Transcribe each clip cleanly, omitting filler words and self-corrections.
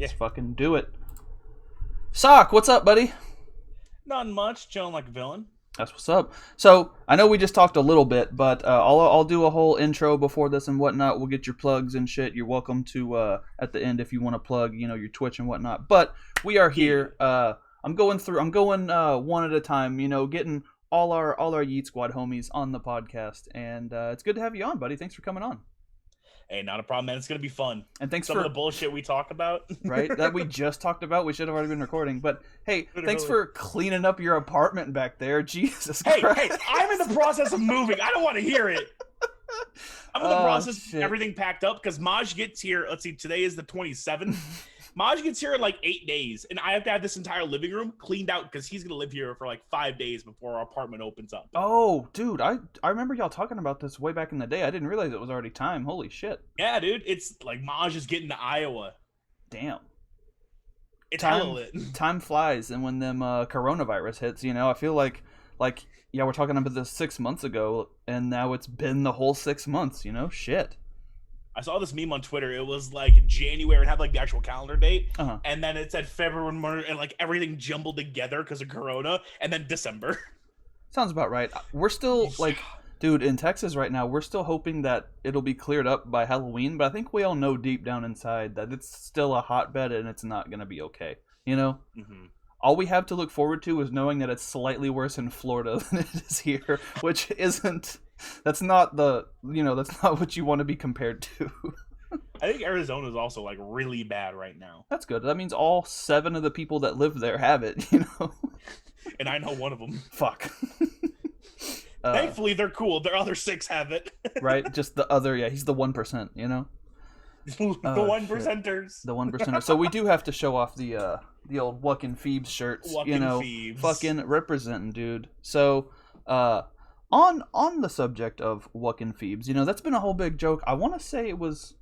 Let's fucking do it. Sock, what's up, buddy? Not much. Chilling like a villain. That's what's up. So, I know we just talked a little bit, but I'll do a whole intro before this and whatnot. We'll get your plugs and shit. You're welcome to, at the end, if you want to plug, your Twitch and whatnot. But we are here. I'm going one at a time, getting all our Yeet Squad homies on the podcast. And it's good to have you on, buddy. Thanks for coming on. Hey, not a problem, man. It's going to be fun. And thanks Some for of the bullshit we talk about. Right? That we just talked about. We should have already been recording. But, hey, thanks for cleaning up your apartment back there. Jesus Christ. Hey, I'm in the process of moving. I don't want to hear it. I'm in the process of everything packed up because Maj gets here. Let's see, today is the 27th. Maj gets here in like 8 days, and I have to have this entire living room cleaned out because he's going to live here for like 5 days before our apartment opens up. Oh, dude, I remember y'all talking about this way back in the day. I didn't realize it was already time. Holy shit. Yeah, dude, it's like Maj is getting to Iowa. Damn. It's hella lit. Time flies, and when them coronavirus hits, I feel like, yeah, we're talking about this 6 months ago, and now it's been the whole 6 months, shit. I saw this meme on Twitter. It was like January and had like the actual calendar date, and then it said February, March, and like everything jumbled together because of Corona, and then December. Sounds about right. We're still dude, in Texas right now, we're still hoping that it'll be cleared up by Halloween, but I think we all know deep down inside that it's still a hotbed and it's not gonna be okay. Mm-hmm. All we have to look forward to is knowing that it's slightly worse in Florida than it is here, which isn't. That's not that's not what you want to be compared to. I think Arizona is also like really bad right now. That's good. That means all 7 of the people that live there have it, And I know one of them. Fuck. Thankfully, they're cool. Their other 6 have it. Right? Just the other, he's the 1%, The 1%ers. The 1%ers. So we do have to show off the old Wuckin Feebs shirts. Feebs. Fucking representing, dude. So, on the subject of Wuckin Feebs, that's been a whole big joke. I want to say it was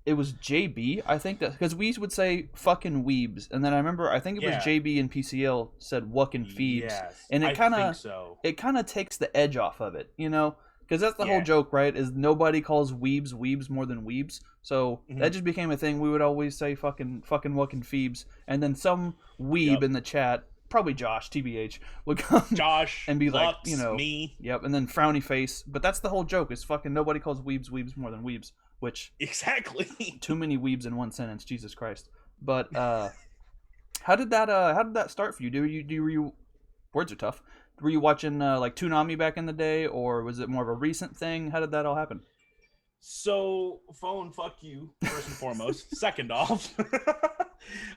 JB, I think, that because we would say fucking weebs, and then I think it was JB and PCL said Wuckin Feebs, and it kind of takes the edge off of it, because that's the whole joke, right? Is nobody calls weebs more than weebs, so that just became a thing. We would always say fucking Wuckin Feebs, and then some weeb in the chat. Probably Josh, TBH, would come and be like, me. Yep, and then frowny face. But that's the whole joke, is fucking nobody calls weebs more than weebs, which... Exactly. Too many weebs in one sentence, Jesus Christ. But, how did that start for you? Words are tough. Were you watching, Toonami back in the day, or was it more of a recent thing? How did that all happen? So, phone, fuck you, first and foremost. Second off.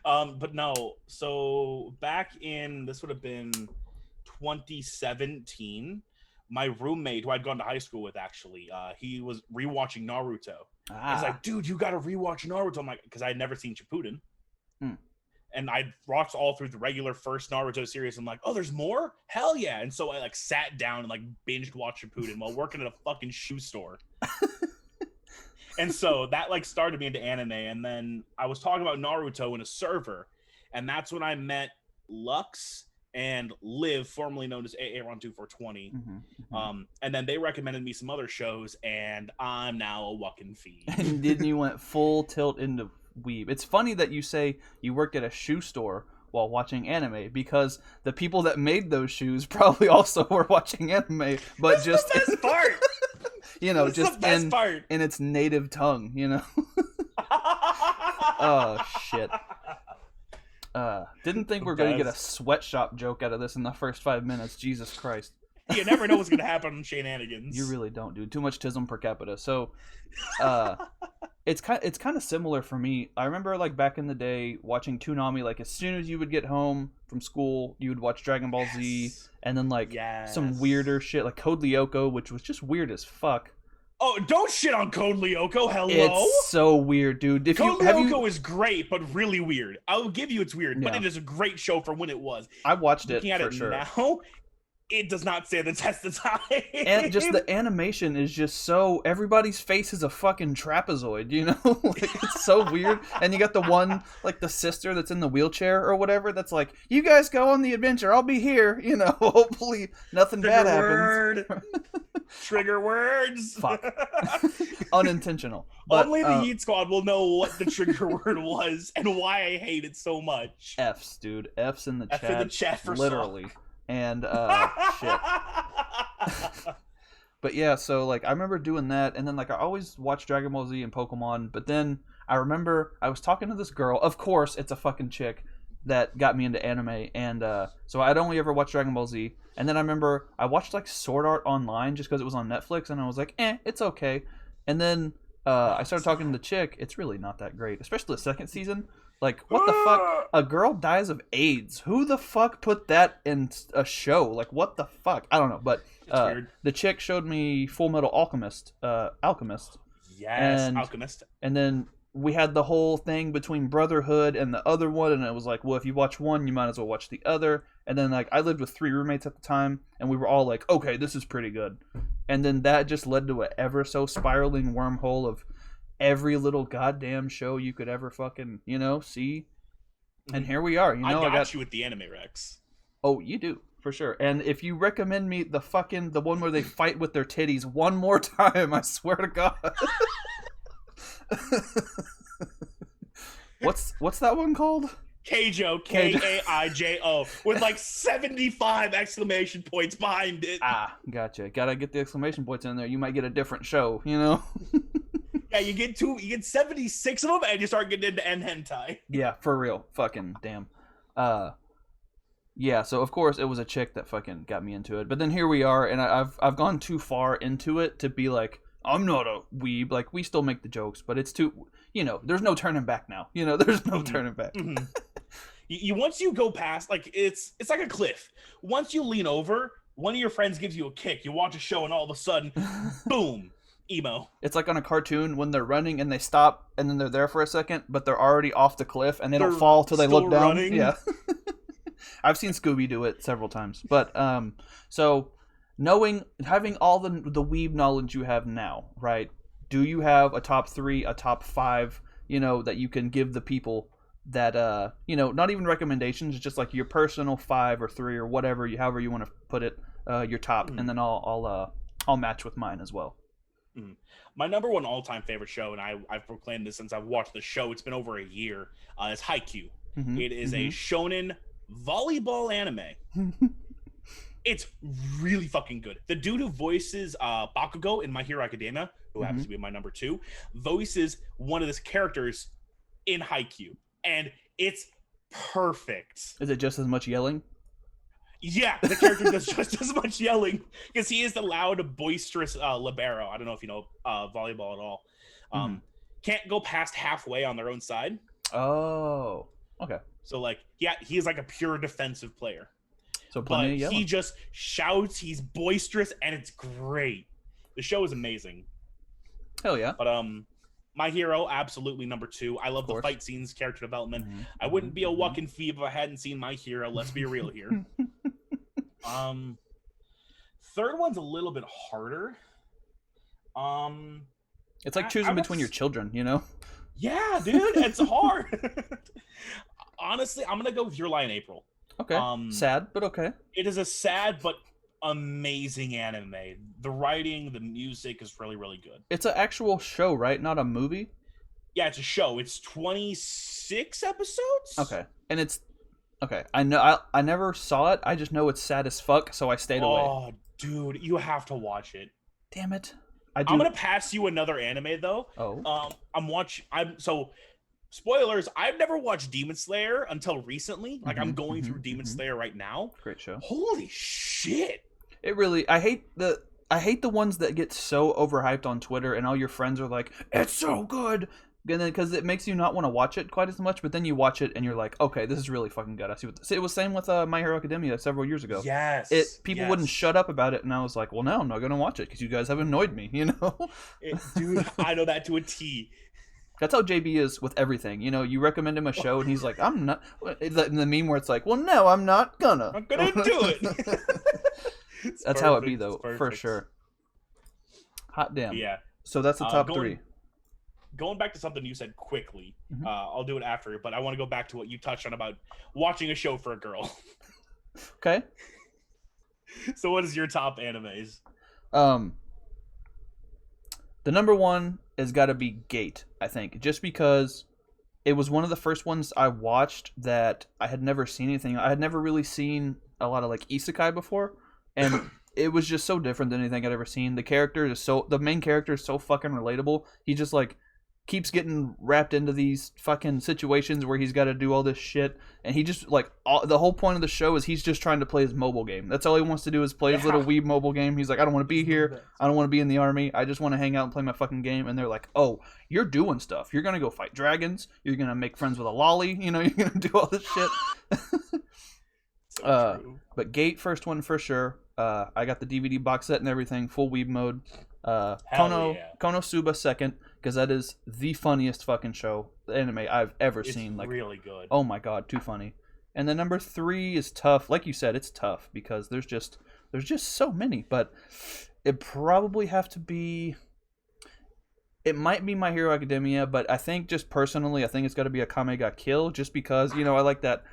But no, so back in, this would have been 2017, my roommate, who I'd gone to high school with, actually, he was rewatching Naruto. He's like, dude, you gotta rewatch Naruto. I'm like, because I had never seen Shippuden. And I watched all through the regular first Naruto series. I'm like, oh, there's more? Hell yeah. And so I sat down and binged watch Shippuden while working at a fucking shoe store. And so that started me into anime, and then I was talking about Naruto in a server, and that's when I met Lux and Liv, formerly known as AA-Ron2420. And then they recommended me some other shows, and I'm now a Wuckin Feed. And then you went full tilt into weeb. It's funny that you say you worked at a shoe store while watching anime, because the people that made those shoes probably also were watching anime, but That's just the best part. That's just in its native tongue, Oh shit. Didn't think we were going to get a sweatshop joke out of this in the first 5 minutes. Jesus Christ. You never know what's going to happen on Shaynanigans. You really don't, dude. Too much tism per capita. So, it's kind of similar for me. I remember back in the day watching Toonami. As soon as you would get home from school, you would watch Dragon Ball Z, and then some weirder shit like Code Lyoko, which was just weird as fuck. Oh, don't shit on Code Lyoko. Hello. It's so weird, dude. Code Lyoko is great, but really weird. I'll give you it's weird, but it is a great show for when it was. I watched it Looking at for it sure. now, it does not stand the test of time. And just the animation is just so, everybody's face is a fucking trapezoid, you know? Like, it's so weird. And you got the one, like the sister that's in the wheelchair or whatever, that's like, you guys go on the adventure, I'll be here, you know, hopefully nothing bad happens. Trigger words. Fuck. Unintentional. But, only the Yeet Squad will know what the trigger word was and why I hate it so much. F's, dude. F's in the F chat. in the chat for literally. Sock. And shit. But yeah, so like I remember doing that, and then like I always watched Dragon Ball Z and Pokemon, but then I remember I was talking to this girl. Of course, it's a fucking chick that got me into anime, and so I'd only ever watched Dragon Ball Z, and then I remember I watched like Sword Art Online just because it was on Netflix, and I was like, it's okay. And then I started talking to the chick. It's really not that great, especially the second season. Like, what the fuck? A girl dies of AIDS. Who the fuck put that in a show? Like, what the fuck? I don't know. But the chick showed me Full Metal Alchemist. Yes, Alchemist. And then we had the whole thing between Brotherhood and the other one, and it was like, well, if you watch one, you might as well watch the other. And then, like, I lived with 3 roommates at the time, and we were all like, okay, this is pretty good. And then that just led to an ever so spiraling wormhole of every little goddamn show you could ever fucking, you know, see. And here we are. You know, I got you with the anime Rex. Oh, you do, for sure. And if you recommend me the one where they fight with their titties one more time, I swear to God. What's that one called? Keijo, Kaijo, with like 75 exclamation points behind it. Ah, gotcha. Gotta get the exclamation points in there. You might get a different show, you know? Yeah, you get 76 of them, and you start getting into hentai. Yeah, for real. Fucking damn. Yeah, so of course it was a chick that fucking got me into it. But then here we are, and I've gone too far into it to be like, I'm not a weeb. Like, we still make the jokes, but it's too, you know, there's no turning back now. You know, there's no turning back. Mm-hmm. You once you go past, like, it's like a cliff. Once you lean over, one of your friends gives you a kick. You watch a show, and all of a sudden, boom, emo. It's like on a cartoon when they're running and they stop, and then they're there for a secing, but they're already off the cliff, and they don't fall till they look down. Running. Yeah. I've seen Scooby do it several times. But so having all the weeb knowledge you have now, right? Do you have a top 3, a top 5, you know, that you can give the people that you know, not even recommendations, just like your personal 5 or 3 or whatever, however you want to put it, your top, and then I'll match with mine as well. My number 1 all-time favorite show, and I've proclaimed this since I've watched the show, it's been over a year, is Haikyuu. It is a shonen volleyball anime. It's really fucking good. The dude who voices Bakugo in My Hero Academia, who happens to be my number 2, voices one of the characters in Haikyuu, and it's perfect. Is it just as much yelling? Yeah, the character does just as much yelling because he is the loud, boisterous libero. I don't know if you know volleyball at all. Can't go past halfway on their own side. Oh, okay. So like, yeah, he is like a pure defensive player. So but yelling. He just shouts. He's boisterous, and it's great. The show is amazing. Hell yeah. But My Hero, absolutely number 2. I love the fight scenes, character development. I wouldn't be a Wuckin Feeb if I hadn't seen My Hero. Let's be real here. Third one's a little bit harder. It's like choosing between your children, you know? Yeah, dude, it's hard. Honestly, I'm gonna go with Your Lie in April. Okay. Sad, but okay. It is a sad but amazing anime. The writing, the music is really, really good. It's an actual show, right? Not a movie? Yeah, it's a show. It's 26 episodes. Okay. And it's okay. I know I never saw it. I just know it's sad as fuck, so I stayed away. Oh, dude, you have to watch it. Damn it. I'm gonna pass you another anime though. Oh. So spoilers, I've never watched Demon Slayer until recently. Like I'm going through Demon Slayer right now. Great show. Holy shit. It really I hate the ones that get so overhyped on Twitter and all your friends are like, it's so good. And then because it makes you not want to watch it quite as much, but then you watch it and you're like, okay, this is really fucking good. I see what it was same with My Hero Academia several years ago. Yes. People wouldn't shut up about it, and I was like, well, now I'm not gonna watch it because you guys have annoyed me, you know? Dude, I know that to a T. That's how JB is with everything. You know, you recommend him a show, and he's like, I'm not. The meme where it's like, well, no, I'm not gonna. I'm gonna do it. That's how it be though, for sure. Hot damn. Yeah. So that's the top 3. Going back to something you said quickly, I'll do it after, but I want to go back to what you touched on about watching a show for a girl. Okay. So what is your top animes? The number 1 has got to be Gate, I think, just because it was one of the first ones I watched that I had never seen anything. I had never really seen a lot of like isekai before, and it was just so different than anything I'd ever seen. The main character is so fucking relatable. He just like keeps getting wrapped into these fucking situations where he's got to do all this shit, and he just like the whole point of the show is he's just trying to play his mobile game. That's all he wants to do is play his little weeb mobile game. He's like, I don't want to be here. I don't want to be in the army. I just want to hang out and play my fucking game. And they're like, oh, you're doing stuff. You're gonna go fight dragons. You're gonna make friends with a lolly. You know, you're gonna do all this shit. But Gate, first one for sure. I got the DVD box set and everything, full weeb mode. Konosuba second, because that is the funniest fucking anime I've ever seen. Like, really good. Oh my god, too funny. And then number 3 is tough. Like you said, it's tough because there's just so many. But it probably have to be. It might be My Hero Academia, but I think just personally, I think it's got to be Akame ga Kill, just because I like that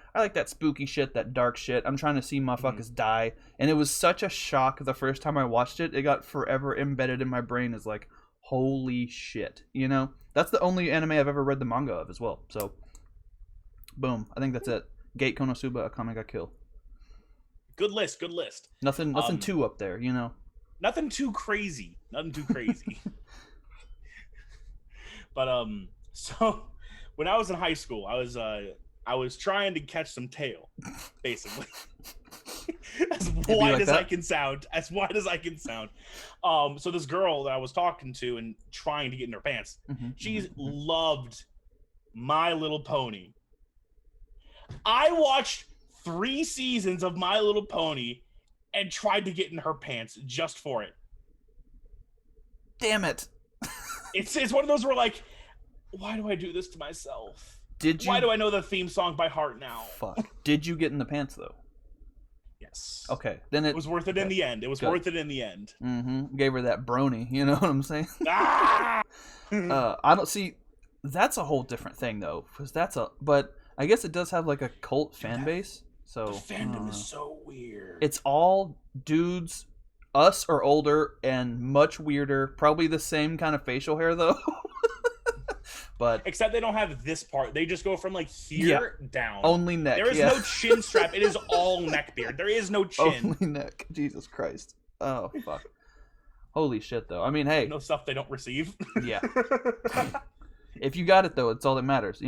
spooky shit, that dark shit. I'm trying to see motherfuckers die, and it was such a shock the first time I watched it. It got forever embedded in my brain as like, holy shit, That's the only anime I've ever read the manga of as well. So, boom, I think that's it. Gate, Konosuba, Akame ga Kill. Good list. Nothing too up there, Nothing too crazy. But so when I was in high school, I was trying to catch some tail, basically. As wide as I can sound. So this girl that I was talking to and trying to get in her pants, she's loved My Little Pony. I watched 3 seasons of My Little Pony and tried to get in her pants just for it. Damn it. It's one of those where like, why do I do this to myself? Why do I know the theme song by heart now? Fuck. Did you get in the pants though? Yes. Okay. Then it was worth it in the end. Mm-hmm. Gave her that brony. You know what I'm saying? Ah! I don't see. That's a whole different thing though, because but I guess it does have like a cult fan base. So the fandom is so weird. It's all dudes, us or older, and much weirder. Probably the same kind of facial hair though. But except they don't have this part. They just go from like here down. Only neck. There is no chin strap. It is all neck beard. There is no chin. Only neck. Jesus Christ. Oh fuck. Holy shit though. I mean, hey. No stuff they don't receive. Yeah. If you got it though, it's all that matters,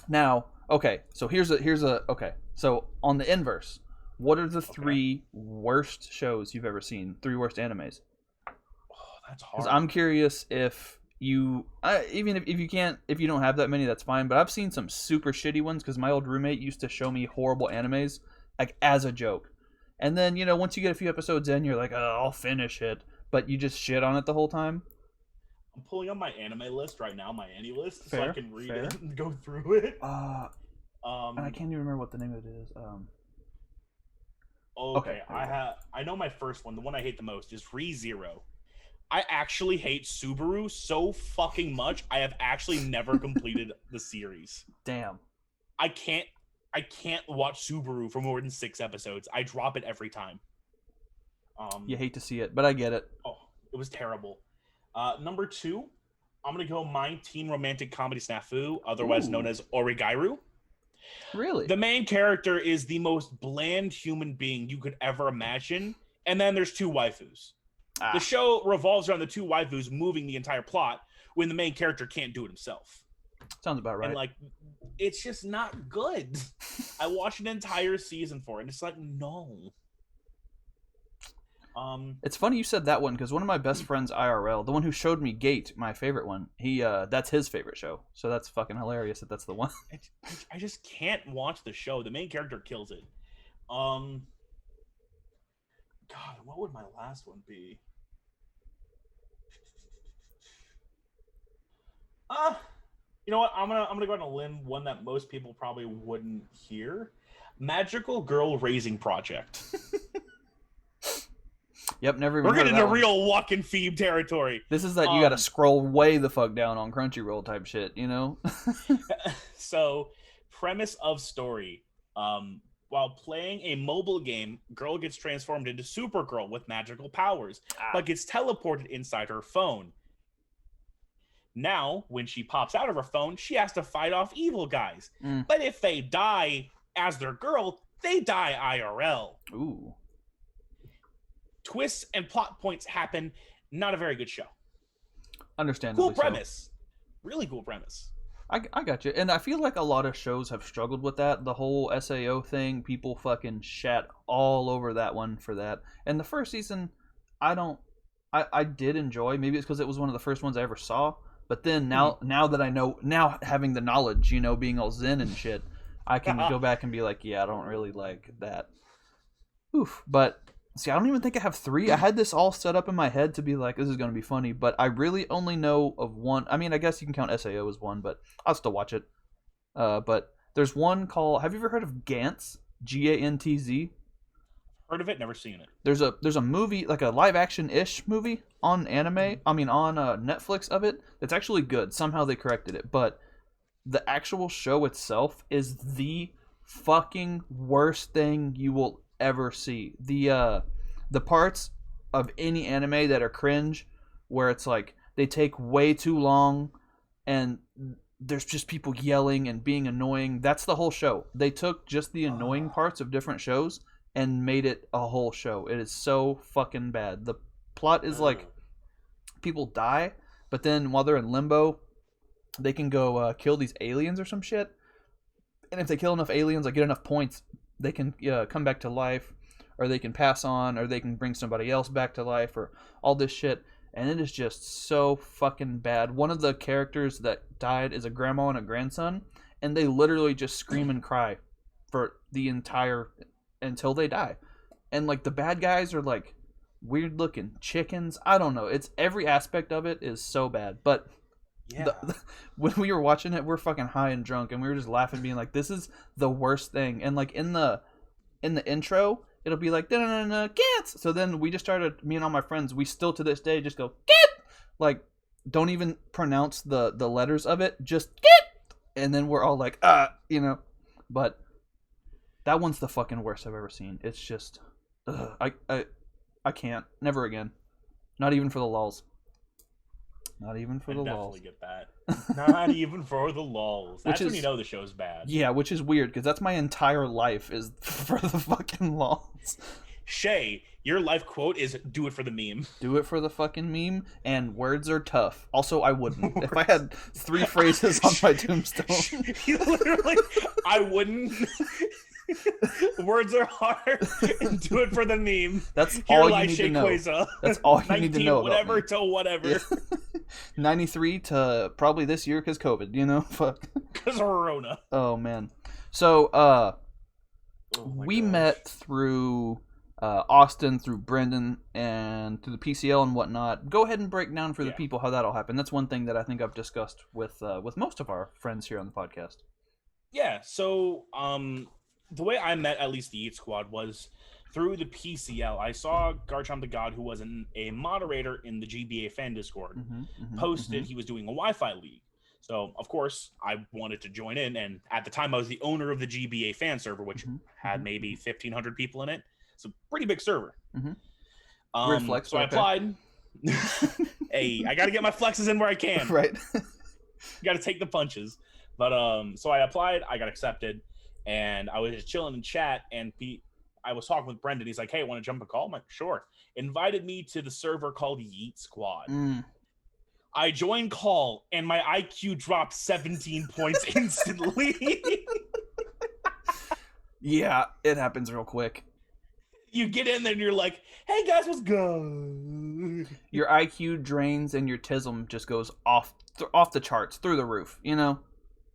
Now, okay. So here's a okay. So on the inverse, what are the 3 worst shows you've ever seen? 3 worst animes. Oh, that's hard. 'Cause I'm curious if you even if you don't have that many, that's fine, but I've seen some super shitty ones because my old roommate used to show me horrible animes like as a joke, and then once you get a few episodes in, you're like, oh, I'll finish it, but you just shit on it the whole time. I'm pulling up my anime list right now, my Annie list, so I can read it and go through it. And I can't even remember what the name of it is. Okay, I know my first one, the one I hate the most, is ReZero. I actually hate Subaru so fucking much. I have actually never completed the series. Damn. I can't watch Subaru for more than 6 episodes. I drop it every time. You hate to see it, but I get it. Oh, it was terrible. Number 2, I'm gonna go My Teen Romantic Comedy Snafu, otherwise known as Origairu. Really? The main character is the most bland human being you could ever imagine, and then there's 2 waifus. The show revolves around the 2 waifus moving the entire plot when the main character can't do it himself. Sounds about right. And like, it's just not good. I watched an entire season for it, and it's like, no. It's funny you said that one because one of my best friends IRL, the one who showed me Gate, my favorite one, that's his favorite show. So that's fucking hilarious that that's the one. I just can't watch the show. The main character kills it. God, what would my last one be? You know what? I'm gonna go on a limb. One that most people probably wouldn't hear. Magical Girl Raising Project. Yep, never even We're heard getting of that into real Wuckin Feeb territory. This is that you gotta scroll way the fuck down on Crunchyroll type shit, you know? So, premise of story. While playing a mobile game, girl gets transformed into Supergirl with magical powers, but gets teleported inside her phone. Now, when she pops out of her phone, she has to fight off evil guys. But if they die as their girl, they die IRL. Ooh. Twists and plot points happen. Not a very good show. Understandably Cool premise. So. Really cool premise. I got you. And I feel like a lot of shows have struggled with that. The whole SAO thing, people fucking shat all over that one for that. And the first season, I did enjoy. Maybe it's because it was one of the first ones I ever saw. But then now that I know, now having the knowledge, you know, being all zen and shit, I can go back and be like, yeah, I don't really like that. Oof. But see, I don't even think I have 3. I had this all set up in my head to be like, this is going to be funny, but I really only know of one. I mean, I guess you can count SAO as one, but I'll still watch it. But there's one called, have you ever heard of Gantz? Gantz? Heard of it, never seen it. There's a movie, like a live action-ish movie on on Netflix of it. That's actually good. Somehow they corrected it, but the actual show itself is the fucking worst thing you will ever see. The parts of any anime that are cringe, where it's like they take way too long and there's just people yelling and being annoying. That's the whole show. They took just the annoying parts of different shows and made it a whole show. It is so fucking bad. The plot is like people die, but then while they're in limbo, they can go kill these aliens or some shit. And if they kill enough aliens, like get enough points, they can come back to life, or they can pass on, or they can bring somebody else back to life, or all this shit. And it is just so fucking bad. One of the characters that died is a grandma and a grandson, and they literally just scream and cry for the entire until they die. And like the bad guys are like weird looking chickens. I don't know. It's every aspect of it is so bad. But yeah, when we were watching it, we're fucking high and drunk, and we were just laughing, being like, "This is the worst thing." And like in the intro, it'll be like, "Gantz." So then we just started. Me and all my friends, we still to this day just go "Gantz," like don't even pronounce the letters of it, just "Gantz," and then we're all like, you know. But that one's the fucking worst I've ever seen. It's just, I can't. Never again. Not even for the lulz. Not even for the lulz. Definitely get that. Not even for the lulz. That's when you know the show's bad. Yeah, which is weird, because that's my entire life is for the fucking lulz. Shay, your life quote is, do it for the meme. Do it for the fucking meme, and words are tough. Also, I wouldn't. If I had 3 phrases on my tombstone. You literally, I wouldn't. Words are hard, and do it for the meme. That's all you need to know. That's all you need to know. Whatever about me. to whatever. Yeah. 93 to probably this year because COVID, you know? Fuck. Because of Rona. Oh, man. So, we met through Austin, through Brendan, and through the PCL and whatnot. Go ahead and break down for the people how that'll happen. That's one thing that I think I've discussed with most of our friends here on the podcast. Yeah, so, the way I met at least the Eat Squad was through the PCL. I saw Garchomp the God, who was a moderator in the GBA fan Discord, posted he was doing a Wi-Fi league. So, of course, I wanted to join in, and at the time I was the owner of the GBA fan server, which had maybe 1,500 people in it. It's a pretty big server. Weird flex, so I applied. Hey, I got to get my flexes in where I can. Right. Got to take the punches. But so I applied, I got accepted. And I was just chilling in chat, and I was talking with Brendan. He's like, "Hey, want to jump a call?" I'm like, "Sure." Invited me to the server called Yeet Squad. I joined call, and my IQ dropped 17 points instantly. Yeah, it happens real quick. You get in there, and you're like, "Hey guys, what's good?" Your IQ drains, and your TISM just goes off the charts, through the roof. You know.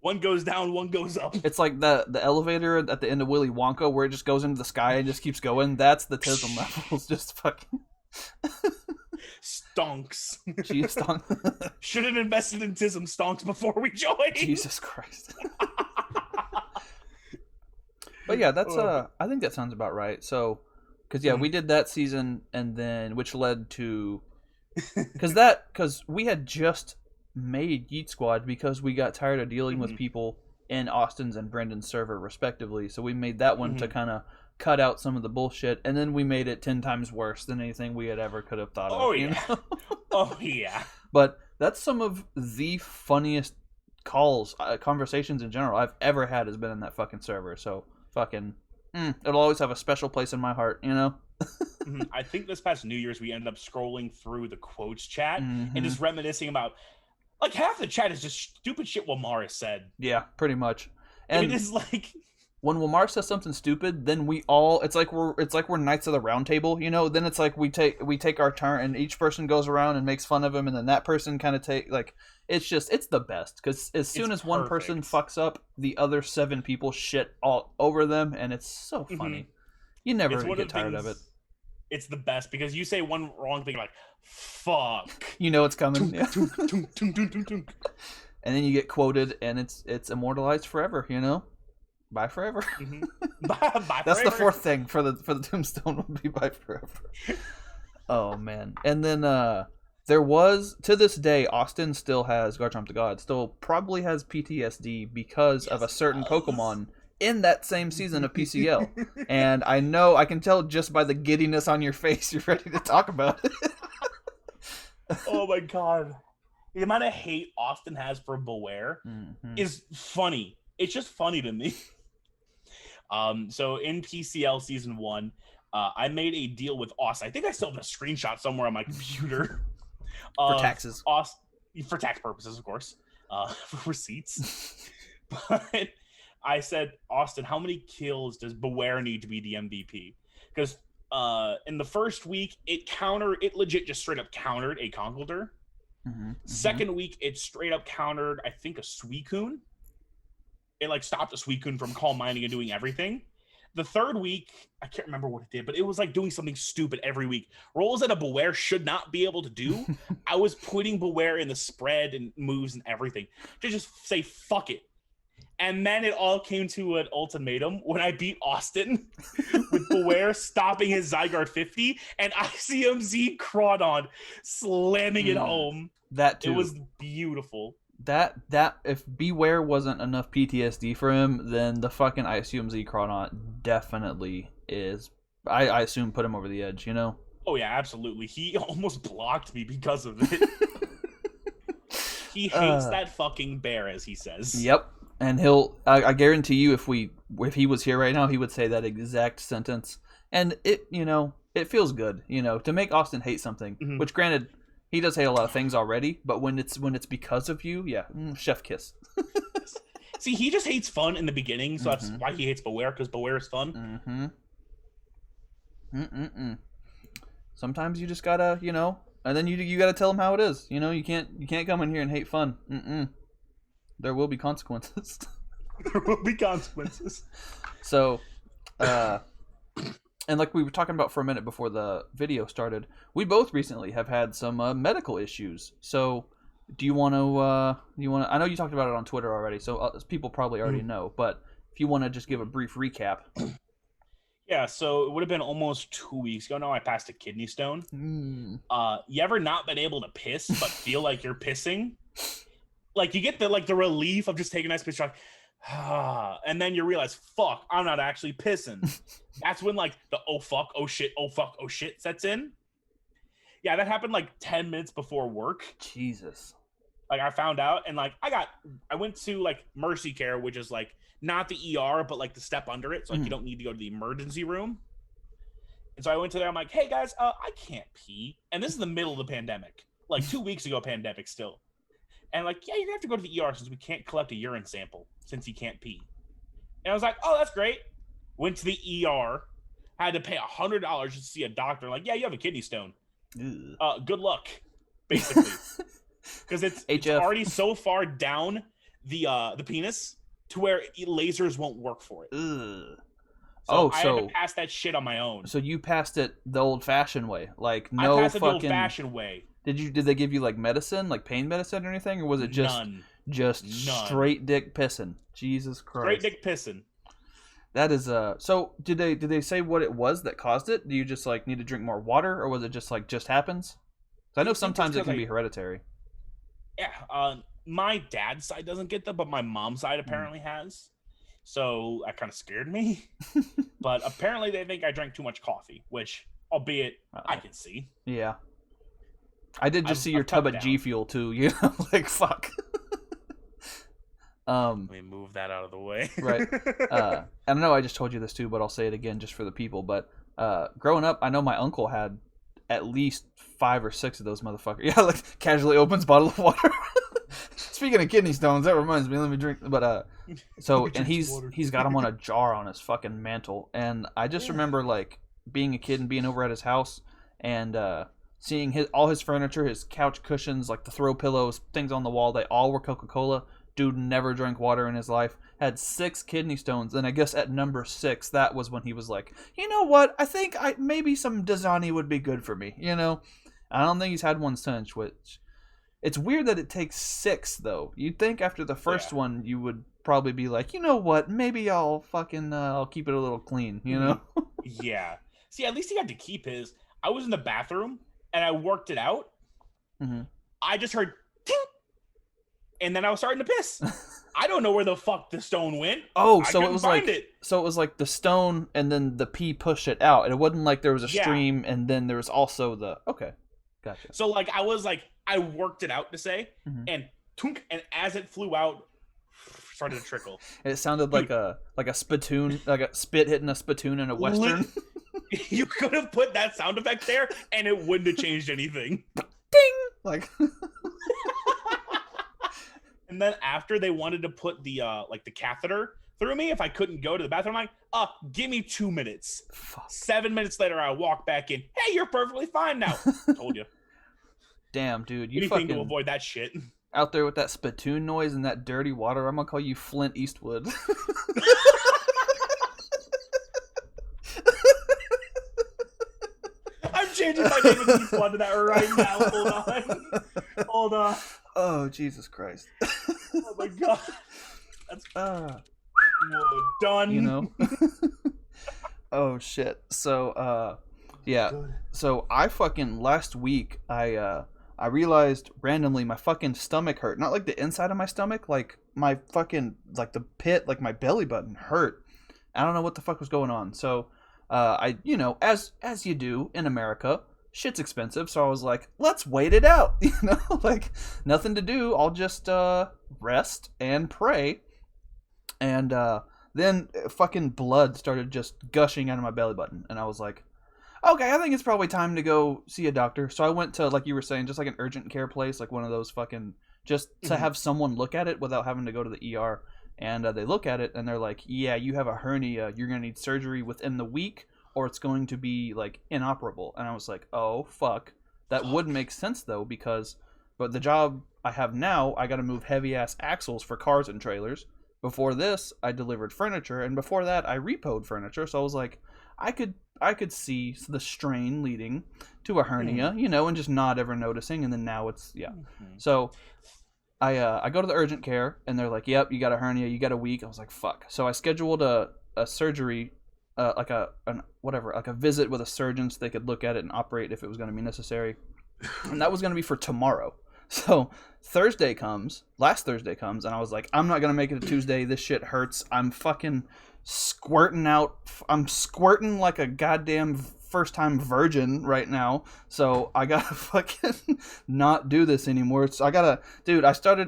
One goes down, one goes up. It's like the elevator at the end of Willy Wonka where it just goes into the sky and just keeps going. That's the TISM levels. Just fucking... Stonks. Jeez, stonks. Should have invested in TISM stonks before we joined. Jesus Christ. But yeah, that's I think that sounds about right. So Because we did that season, and then which led to because we had just made Yeet Squad because we got tired of dealing with people in Austin's and Brendan's server respectively. So we made that one to kind of cut out some of the bullshit, and then we made it 10 times worse than anything we had ever could have thought of. You know? Oh yeah. But that's some of the funniest conversations in general I've ever had has been in that fucking server. So fucking it'll always have a special place in my heart, you know. I think this past New Year's we ended up scrolling through the quotes chat and just reminiscing about like half the chat is just stupid shit Wamara said. Yeah, pretty much. And it is like when Wamar says something stupid, then we all it's like we're Knights of the Round Table, you know. Then it's like we take our turn, and each person goes around and makes fun of him, and then that person kind of it's the best because as soon as one person fucks up, the other 7 people shit all over them, and it's so funny. You never get tired of it. It's the best because you say one wrong thing like fuck, you know it's coming. And then you get quoted, and it's immortalized forever, you know. Bye forever. Bye That's forever. the 4th thing for the tombstone would be bye forever. Oh man. And then there was, to this day, Austin still has Garchomp the God still probably has PTSD because of a certain Pokemon in that same season of PCL. And I can tell just by the giddiness on your face you're ready to talk about it. Oh my god. The amount of hate Austin has for Beware is funny. It's just funny to me. So in PCL season 1, I made a deal with Austin. I think I still have a screenshot somewhere on my computer. For taxes. For tax purposes, of course. For receipts. But I said, Austin, how many kills does Beware need to be the MVP? Because in the first week, it legit just straight up countered a Conkeldurr. Second week, it straight up countered, I think, a Suicune. It like stopped a Suicune from Calm Minding and doing everything. The third week, I can't remember what it did, but it was like doing something stupid every week. Roles that a Beware should not be able to do. I was putting Beware in the spread and moves and everything to just say fuck it. And then it all came to an ultimatum when I beat Austin with Beware stopping his Zygarde 50 and ICMZ Crawdon slamming it home. That too. It was beautiful. That if Beware wasn't enough PTSD for him, then the fucking ICMZ Crawdon definitely is. I assume put him over the edge, you know? Oh yeah, absolutely. He almost blocked me because of it. He hates that fucking bear, as he says. Yep. And I guarantee you if he was here right now, he would say that exact sentence. And it feels good, to make Austin hate something, which granted, he does hate a lot of things already, but when it's because of you, yeah, chef kiss. See, he just hates fun in the beginning, so that's why he hates Beware, because Beware is fun. Sometimes you just gotta, and then you gotta tell him how it is. You can't come in here and hate fun. There will be consequences. There will be consequences. So, and like we were talking about for a minute before the video started, we both recently have had some medical issues. So, do you want to? I know you talked about it on Twitter already, so people probably already know. But if you want to just give a brief recap. Yeah, so it would have been almost 2 weeks ago now. I passed a kidney stone. You ever not been able to piss but feel like you're pissing? Like you get the relief of just taking a nice piss, and then you realize, fuck, I'm not actually pissing. That's when like the oh fuck, oh shit, oh fuck, oh shit sets in. Yeah, that happened like 10 minutes before work. Jesus. Like I found out, and like I went to like Mercy Care, which is like not the ER, but like the step under it, so like you don't need to go to the emergency room. And so I went to there. I'm like, hey guys, I can't pee, and this is the middle of the pandemic, like 2 weeks ago, pandemic still. And like, yeah, you're gonna have to go to the ER since we can't collect a urine sample since you can't pee. And I was like, oh, that's great. Went to the ER, had to pay $100 just to see a doctor. Like, yeah, you have a kidney stone. Good luck, basically, because it's already so far down the penis to where lasers won't work for it. So I had to pass that shit on my own. So you passed it the old-fashioned way, like I passed it the old-fashioned way. Did they give you like medicine, like pain medicine or anything, or was it just None. straight dick pissing? Jesus Christ! Straight dick pissing. That is so did they say what it was that caused it? Do you just like need to drink more water, or was it just like just happens? I know sometimes it can be hereditary. Yeah, my dad's side doesn't get that, but my mom's side apparently has. So that kind of scared me. But apparently they think I drank too much coffee, which, albeit, I can see. Yeah. I did just see your tub of G Fuel too, you know, like fuck. Let me move that out of the way. Right. I know I just told you this too, but I'll say it again just for the people. But growing up, I know my uncle had at least 5 or 6 of those motherfuckers. Yeah, like casually opens bottle of water. Speaking of kidney stones, that reminds me. Let me drink. But so and he's got them on a jar on his fucking mantle, and I just remember like being a kid and being over at his house and seeing all his furniture, his couch cushions, like the throw pillows, things on the wall. They all were Coca-Cola. Dude never drank water in his life. Had 6 kidney stones, and I guess at number 6, that was when he was like, you know what? I think maybe some Dasani would be good for me. You know, I don't think he's had one since. Which it's weird that it takes 6 though. You'd think after the first one you would probably be like, you know what? Maybe I'll fucking I'll keep it a little clean. You know? Yeah. See, at least he got to keep his. I was in the bathroom and I worked it out. Mm-hmm. I just heard. Ting! And then I was starting to piss. I don't know where the fuck the stone went. Oh, so it was like the stone and then the pee pushed it out. And it wasn't like there was a stream and then there was also the okay. Gotcha. So like I worked it out to say and tunk, and as it flew out started to trickle. And it sounded like a spittoon, like a spit hitting a spittoon in a western. You could have put that sound effect there and it wouldn't have changed anything. Ding! Like And then after they wanted to put the the catheter through me if I couldn't go to the bathroom, I'm like, give me 2 minutes. Fuck. 7 minutes later, I walk back in. Hey, you're perfectly fine now. Told you. Damn, dude. You anything fucking to avoid that shit. Out there with that spittoon noise and that dirty water, I'm gonna call you Flint Eastwood. I'm changing my name to Eastwood to that right now. Hold on. Oh, Jesus Christ. Oh my god. That's whoa, done. You know? Oh shit. So yeah. So I fucking last week I realized randomly my fucking stomach hurt. Not like the inside of my stomach, like my fucking like the pit, like my belly button hurt. I don't know what the fuck was going on. So I, you know, as you do in America, shit's expensive, so I was like, let's wait it out, you know, like nothing to do, I'll just rest and pray. And then fucking blood started just gushing out of my belly button, and I was like, okay, I think it's probably time to go see a doctor. So I went to, like you were saying, just like an urgent care place, like one of those fucking, just to have someone look at it without having to go to the ER. And they look at it and they're like, yeah, you have a hernia, you're gonna need surgery within the week, or it's going to be like inoperable. And I was like, oh fuck, that would make sense though, because but the job I have now, I got to move heavy ass axles for cars and trailers. Before this, I delivered furniture, and before that, I repoed furniture. So I was like, I could see the strain leading to a hernia, you know, and just not ever noticing. And then now it's So I go to the urgent care and they're like, yep, you got a hernia, you got a week. I was like, fuck. So I scheduled a surgery. Like a visit with a surgeon so they could look at it and operate if it was going to be necessary. And that was going to be for tomorrow. So last Thursday comes, and I was like, I'm not going to make it a Tuesday. This shit hurts. I'm fucking squirting out. I'm squirting like a goddamn first-time virgin right now. So I got to fucking not do this anymore. So I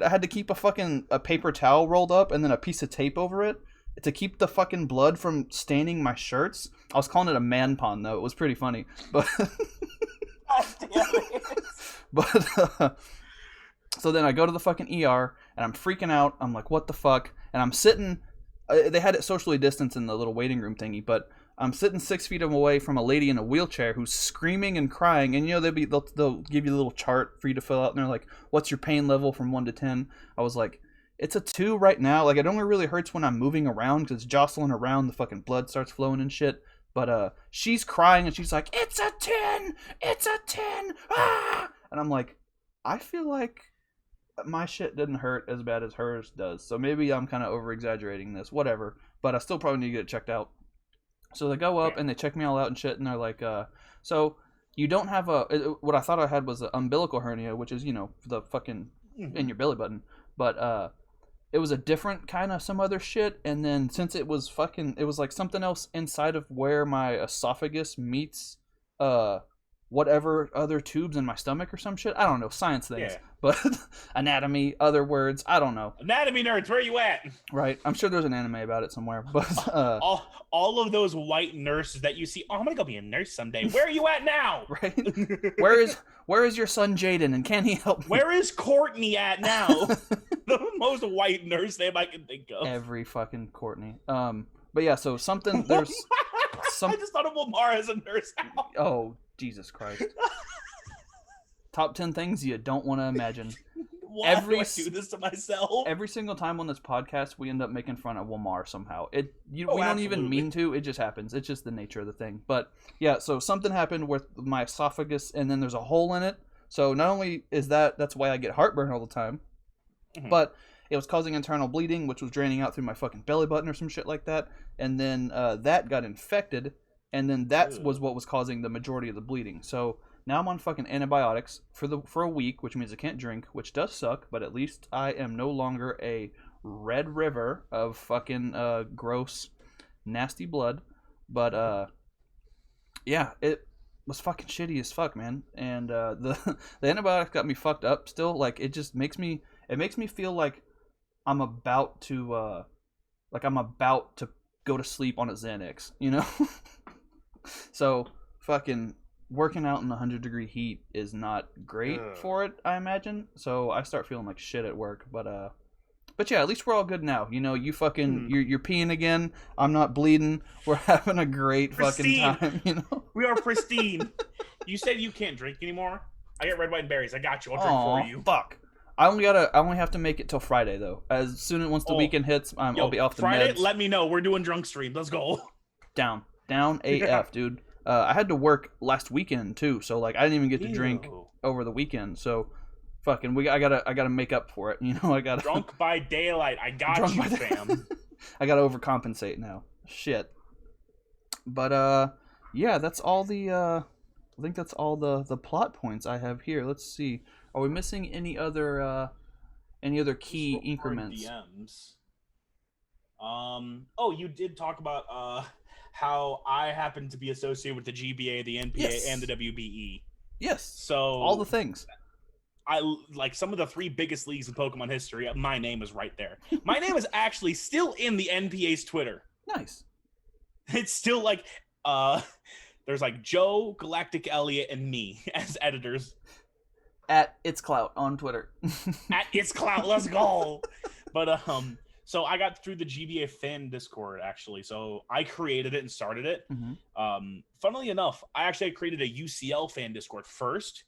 had to keep a paper towel rolled up and then a piece of tape over it to keep the fucking blood from staining my shirts. I was calling it a man pond though. It was pretty funny, but so then I go to the fucking ER and I'm freaking out. I'm like, what the fuck? And I'm sitting. They had it socially distanced in the little waiting room thingy, but I'm sitting 6 feet away from a lady in a wheelchair who's screaming and crying. And you know they'll give you a little chart for you to fill out, and they're like, what's your pain level from 1 to 10? I was like, it's a 2 right now. Like, it only really hurts when I'm moving around because it's jostling around. The fucking blood starts flowing and shit. But she's crying and she's like, it's a 10! It's a 10! Ah! And I'm like, I feel like my shit didn't hurt as bad as hers does. So maybe I'm kind of over exaggerating this. Whatever. But I still probably need to get it checked out. So they go up and they check me all out and shit, and they're like, so you don't have what I thought I had was an umbilical hernia, which is, the fucking in your belly button. But it was a different kind of some other shit, and then since it was like something else inside of where my esophagus meets whatever other tubes in my stomach or some shit. I don't know, science things. Yeah. But anatomy, other words, I don't know. Anatomy nerds, where you at? Right. I'm sure there's an anime about it somewhere. But all of those white nurses that you see, I'm gonna go be a nurse someday. Where are you at now? Right. Where is your son Jaden, and can he help me? Where is Courtney at now? The most white nurse name I can think of. Every fucking Courtney. But yeah, so something there's I just thought of Lamar as a nurse now. Oh, Jesus Christ. Top 10 things you don't want to imagine. Why do I do this to myself? Every single time on this podcast, we end up making fun of Walmart somehow. We don't even mean to. It just happens. It's just the nature of the thing. But yeah, so something happened with my esophagus, and then there's a hole in it. So not only is that's why I get heartburn all the time, but it was causing internal bleeding, which was draining out through my fucking belly button or some shit like that. And then that got infected, and then that was what was causing the majority of the bleeding. So now I'm on fucking antibiotics for a week, which means I can't drink, which does suck, but at least I am no longer a red river of fucking gross, nasty blood. But yeah, it was fucking shitty as fuck, man. And the antibiotics got me fucked up still. Like, it just makes me feel like I'm about to go to sleep on a Xanax, So fucking working out in 100-degree heat is not great for it, I imagine. So I start feeling like shit at work. But yeah, at least we're all good now. You fucking you're peeing again. I'm not bleeding. We're having a great fucking time. We are pristine. You said you can't drink anymore. I get red, white, and berries. I got you. I'll drink for you. Fuck. I only have to make it till Friday though. Once the weekend hits, I'll be off the Friday, meds. Let me know. We're doing drunk stream. Let's go. Down AF, dude. I had to work last weekend too, so like I didn't even get to drink over the weekend. So fucking I gotta make up for it. I gotta drunk by daylight. I got you, fam. I gotta overcompensate now. Shit. But yeah, that's all the I think that's all the plot points I have here. Let's see. Are we missing any other key increments? DMs. Oh, you did talk about how I happen to be associated with the GBA, the NPA, and the WBE. Yes. So all the things. I like some of the 3 biggest leagues in Pokemon history. My name is right there. My name is actually still in the NPA's Twitter. Nice. It's still like there's like Joe, Galactic Elliot, and me as editors. At ItzClout on Twitter. At ItzClout, let's go. But so I got through the GBA fan Discord actually. So I created it and started it. Funnily enough, I actually created a UCL fan Discord first,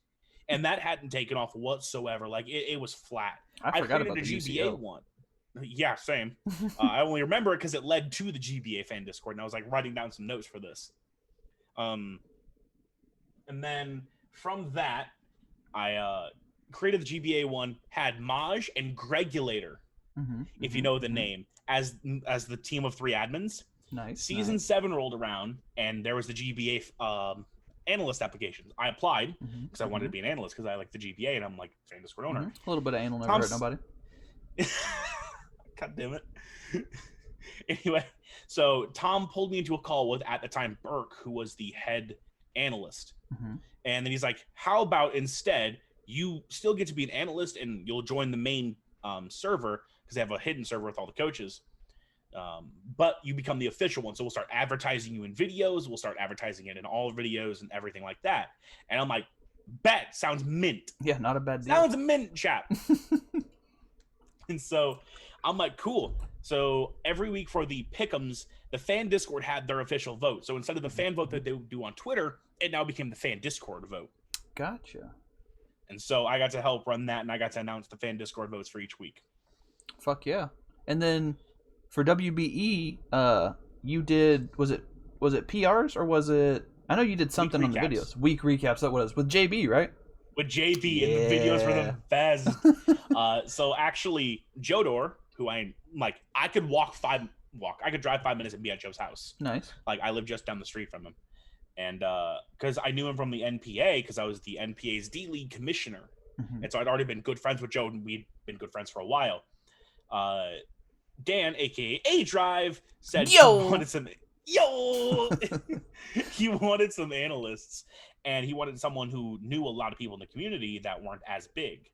and that hadn't taken off whatsoever. Like it was flat. I forgot about the the GBA UCL one. Yeah, same. I only remember it because it led to the GBA fan Discord, and I was like writing down some notes for this. And then from that, I created the GBA one, had Maj and Gregulator, if you know the name, as the team of 3 admins. Nice. Season 7 rolled around, and there was the GBA analyst applications. I applied because I wanted to be an analyst because I like the GBA, and I'm like fan Discord owner. A little bit of anal never hurt nobody. God damn it. Anyway, so Tom pulled me into a call with, at the time, Burke, who was the head analyst. And then he's like, how about instead you still get to be an analyst and you'll join the main server because they have a hidden server with all the coaches. But you become the official one. So we'll start advertising you in videos. We'll start advertising it in all videos and everything like that. And I'm like, bet. Sounds mint. Yeah, not a bad deal. Sounds mint, chap. And so I'm like, cool. So every week for the pick'ems, the fan Discord had their official vote. So instead of the fan vote that they would do on Twitter, it now became the fan Discord vote. Gotcha. And so I got to help run that, and I got to announce the fan Discord votes for each week. Fuck yeah. And then for WBE, you did, was it PRs or was it, I know you did something on the videos. Week recaps, that was with JB, right? With JB, and the videos were the best. So actually, Jodor, who I could I could drive 5 minutes and be at Joe's house. Nice. Like, I live just down the street from him. And because I knew him from the NPA, because I was the NPA's D-League commissioner. Mm-hmm. And so I'd already been good friends with Joe, and we'd been good friends for a while. Dan, a.k.a. A-Drive, said he wanted some... he wanted some analysts, and he wanted someone who knew a lot of people in the community that weren't as big.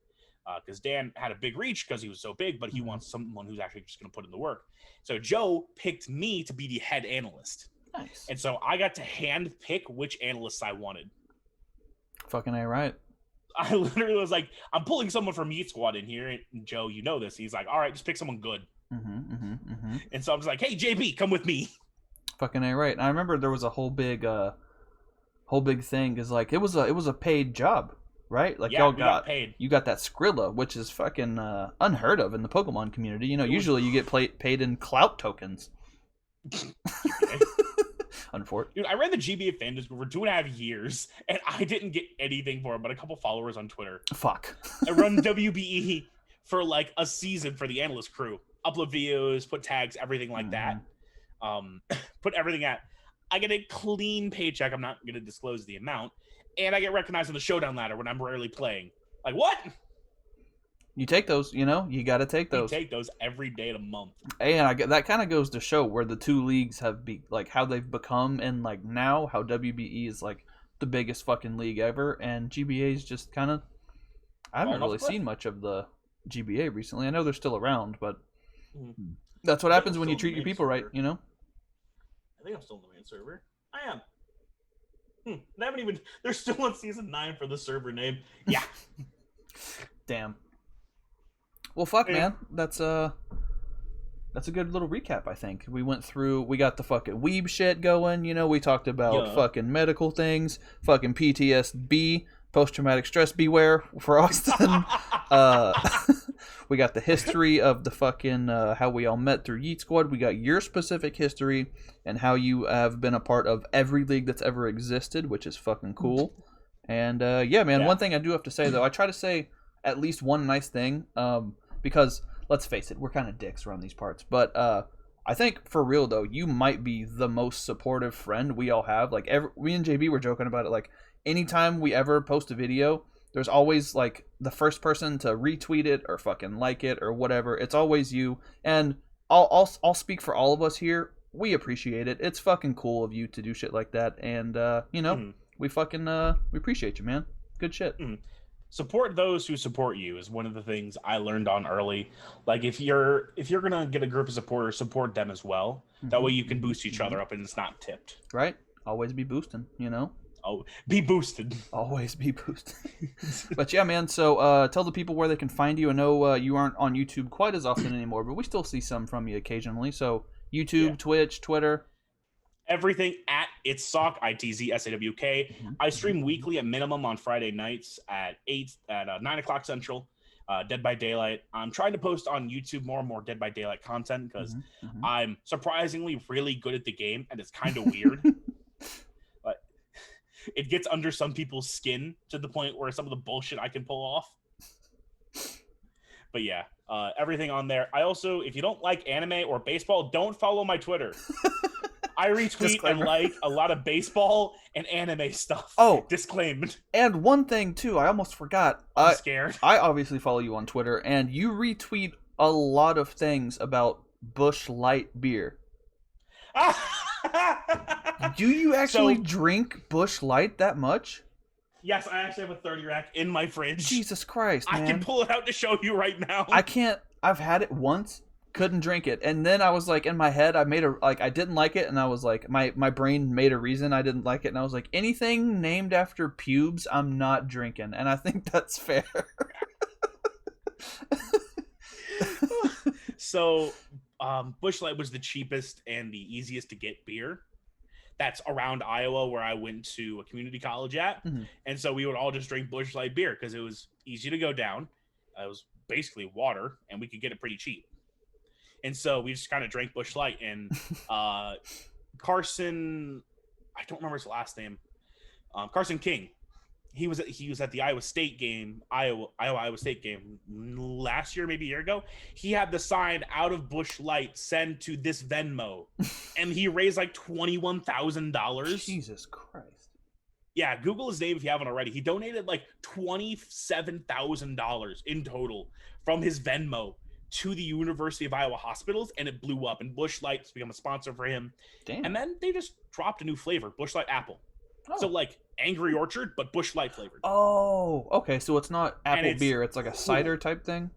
Because Dan had a big reach because he was so big, but he wants someone who's actually just going to put in the work. So Joe picked me to be the head analyst. Nice. And so I got to hand pick which analysts I wanted. Fucking A, right. I literally was like, I'm pulling someone from Yeet Squad in here. And Joe, you know this. He's like, all right, just pick someone good. And so I was like, hey, JB, come with me. Fucking A, right. And I remember there was a whole big thing, because like it was a paid job, right? Like, y'all got paid. You got that Skrilla, which is fucking unheard of in the Pokemon community. You know, usually you get paid in clout tokens. Unfortunately, dude, I ran the GBA fan group for 2.5 years, and I didn't get anything for it, but a couple followers on Twitter. Fuck. I run WBE for like a season for the analyst crew. Upload videos, put tags, everything like that. Put everything at. I get a clean paycheck. I'm not going to disclose the amount, and I get recognized on the showdown ladder when I'm rarely playing. Like, what? You take those, you know? You got to take those. You take those every day of the month. And that kind of goes to show where the two leagues have like how they've become, and like now how WBE is like the biggest fucking league ever, and GBA is just kind of. I haven't really seen much of the GBA recently. I know they're still around, but that's what happens when you treat your people right, you know? I think I'm still in the main server. I am. They haven't even. They're still on season 9 for the server name. Yeah. Damn. Well, fuck, man. That's a good little recap, I think. We got the fucking weeb shit going, you know, we talked about fucking medical things, fucking PTSD, post-traumatic stress beware for Austin. We got the history of the fucking, how we all met through Yeet Squad. We got your specific history and how you have been a part of every league that's ever existed, which is fucking cool. And, one thing I do have to say, though, I try to say at least one nice thing, because let's face it, we're kind of dicks around these parts. But I think for real though, you might be the most supportive friend we all have. Like we and JB were joking about it. Like anytime we ever post a video, there's always like the first person to retweet it or fucking like it or whatever. It's always you. And I'll speak for all of us here. We appreciate it. It's fucking cool of you to do shit like that. And we fucking we appreciate you, man. Good shit. Support those who support you is one of the things I learned on early. Like if you're gonna get a group of supporters, support them as well. That way you can boost each other up and it's not tipped. Right? Always be boosting, you know? Oh, be boosted. Always be boosted. But yeah, man, so tell the people where they can find you. I know you aren't on YouTube quite as often anymore, but we still see some from you occasionally. So YouTube, Twitch, Twitter. Everything at ItzSawk, ITZSAWK. I stream weekly at minimum on Friday nights at 9 o'clock Central, Dead by Daylight. I'm trying to post on YouTube more and more Dead by Daylight content because I'm surprisingly really good at the game, and it's kind of weird. But it gets under some people's skin to the point where some of the bullshit I can pull off. But yeah, everything on there. I also, if you don't like anime or baseball, don't follow my Twitter. I retweet and like a lot of baseball and anime stuff. Oh, disclaimed. And one thing too, I almost forgot. I'm scared. I obviously follow you on Twitter, and you retweet a lot of things about Busch Light beer. Do you actually drink Busch Light that much? Yes, I actually have a 30 rack in my fridge. Jesus Christ, man. I can pull it out to show you right now. I can't. I've had it once. Couldn't drink it, and then I was like, in my head, I didn't like it, and I was like, my brain made a reason I didn't like it, and I was like, anything named after pubes, I'm not drinking, and I think that's fair. So, Busch Light was the cheapest and the easiest to get beer. That's around Iowa, where I went to a community college at, and so we would all just drink Busch Light beer because it was easy to go down. It was basically water, and we could get it pretty cheap. And so we just kind of drank Busch Light, and Carson, I don't remember his last name, Carson King. he was at the Iowa State game last year, maybe a year ago. He had the sign out of Busch Light, send to this Venmo, and he raised like $21,000. Jesus Christ. Yeah, Google his name if you haven't already. He donated like $27,000 in total from his Venmo to the University of Iowa hospitals, and it blew up. And Busch Light's become a sponsor for him. Damn. And then they just dropped a new flavor, Busch Light Apple. Oh. So like Angry Orchard, but Busch Light flavored. Oh, okay. So it's not apple beer. It's like a cider type thing.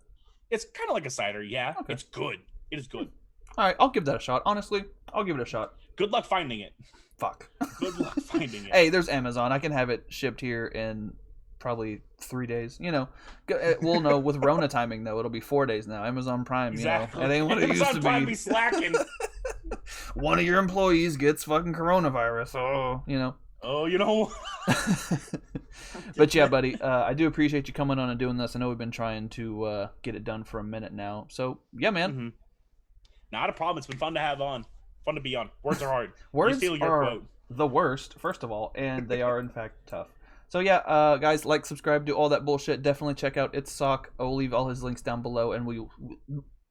It's kind of like a cider, yeah. Okay. It's good. It is good. All right, I'll give that a shot. Honestly, I'll give it a shot. Good luck finding it. Fuck. Good luck finding it. Hey, there's Amazon. I can have it shipped here in probably 3 days. You know, we'll know with Rona timing though. It'll be 4 days now. Amazon Prime. Exactly. You know, it ain't what it used to Prime be. slacking. One of your employees gets fucking coronavirus. Oh, you know. Oh, you know. But yeah, buddy, I do appreciate you coming on and doing this. I know we've been trying to get it done for a minute now. So yeah, man. Mm-hmm. Not a problem. It's been fun to have on. Fun to be on. Words are hard. Words are the worst, first of all, and they are in fact tough. So yeah, guys, like, subscribe, do all that bullshit. Definitely check out ItzSawk. I will leave all his links down below, and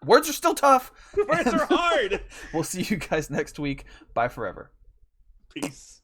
words are still tough. Words are hard. We'll see you guys next week. Bye forever. Peace.